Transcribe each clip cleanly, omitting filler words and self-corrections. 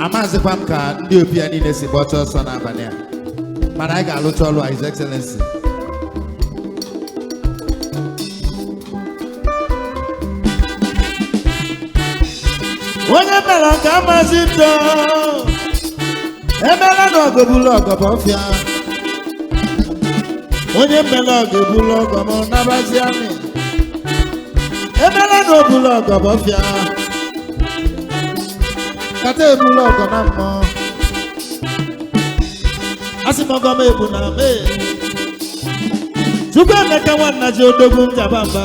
amazịkwa m ka ndị opi ya niile si gbọcha ọsọ n'abalị a mana anyị ga-alụcha ọlụ His Excellency. onye mere ka amazi ntọ emela na ọgọbulu ọgọbọfịa onye mere ọgọbulu ọgọbọ nabazi amị emela na obulu ọgọbọfịa kata ebulu ọgọ na mmụọ asị m ọgọ m ebu na mee Chukwu Emeka nwanna ji odogwu njaba mba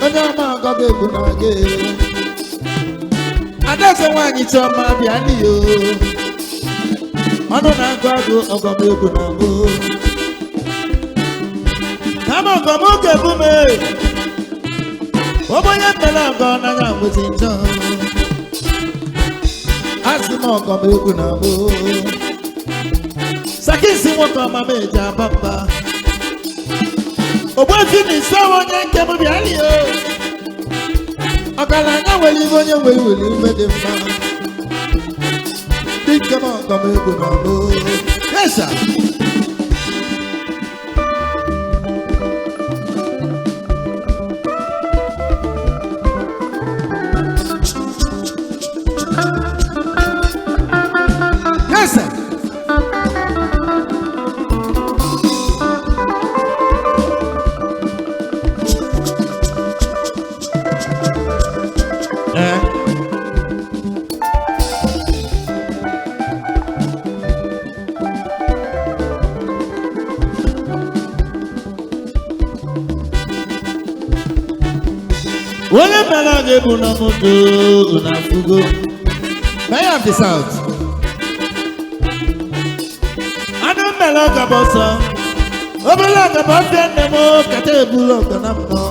onye ọma ọgọ m ebu na gị Adaeze nwaanyị Chioma bịa n'iyo ọnụ na-agụ agụ ọgọ m ebu na mbụ kama ọgọ m oge ebu mee onye mere ọgọ n'anya nwezi njọ asị m ọgọ m egwu na mbụ sakisi nwoke ọma m eji aba mba ogbefi na ise onye nke m bịa lie ọgaranya nwere ihe onye nwere were ife dị mma dike m ọgọ m egwu na mbụ yesa onye mere aga ebu na moto na fugo Mayor of the South anụ mere ọga bọsọ obere ọga bọfịa nne m kata ebulu ọga na mmụọ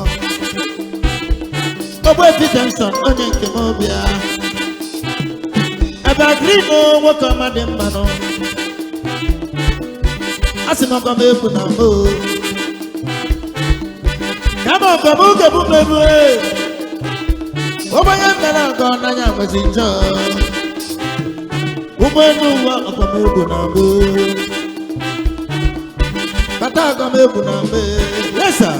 Ogbefi Jackson onye nke m bịa ebe agrino nwoke ọma dị mma nọ asị m ọgọ m ebu na mbụ kama ọgọ m oge bụ mebu onye mere ọgọ n'anya nwezi njọ ụgbọelu ụwa ọgọ m ebu na mbụ kata ọgọ m ebu na mbụ lesa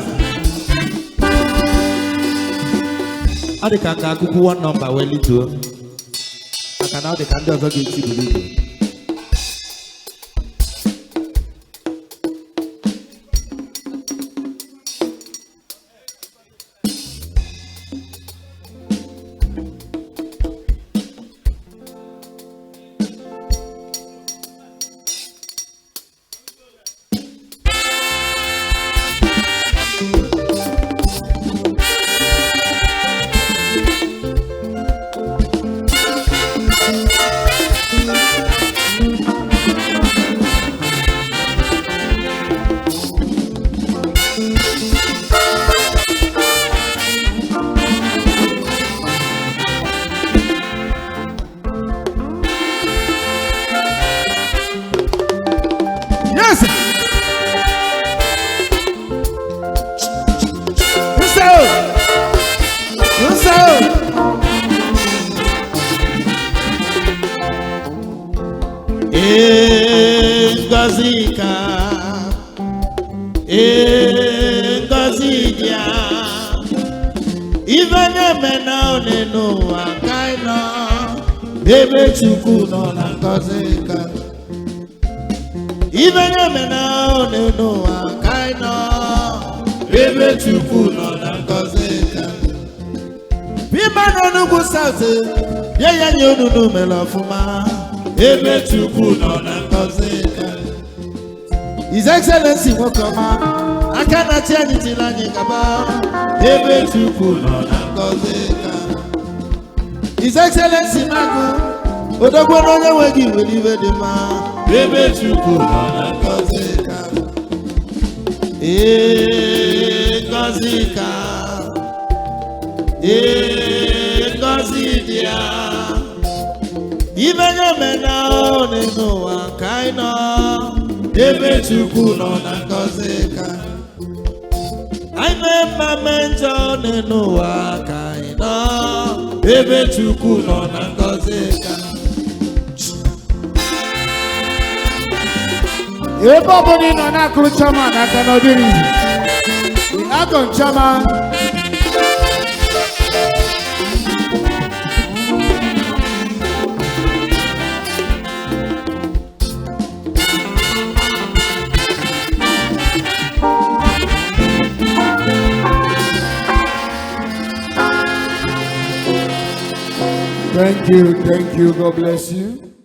ọ dị ka akụkụ 1 nọmba wee lituo maka na ọ dị ka ndị ọzọ ga-eti buru ibu Ngọzika Ivene mena onenu akaino ebe Chukwu nọ na Ngọzika Ivene mena onenu akaino ebe Chukwu nọ na Ngọzika Bima n'Enugu South ye ya nye onunu mere ọfụma ebe Chukwu nọ na Ngọzika His Excellency nwoke ọma aka na chi anyị tiri anyị gaba ebe Chukwu nọ na Ngọzika His Excellency Magu odogwu n'onye nweghị nwere iwe dị mma ebe Chukwu nọ na Ngọzika Ngọzika Ngọzi dị ya ibe nye mena one n'ụwa ka anyị nọ ebe Chukwu nọ na Ngọzika anyị na-eme mmejọ n'ụwa ka anyị nọ ebe Chukwu nọ na Ngọzika Everybody no na kuru chama na kanodiri. Agon chama. Thank you, God bless you.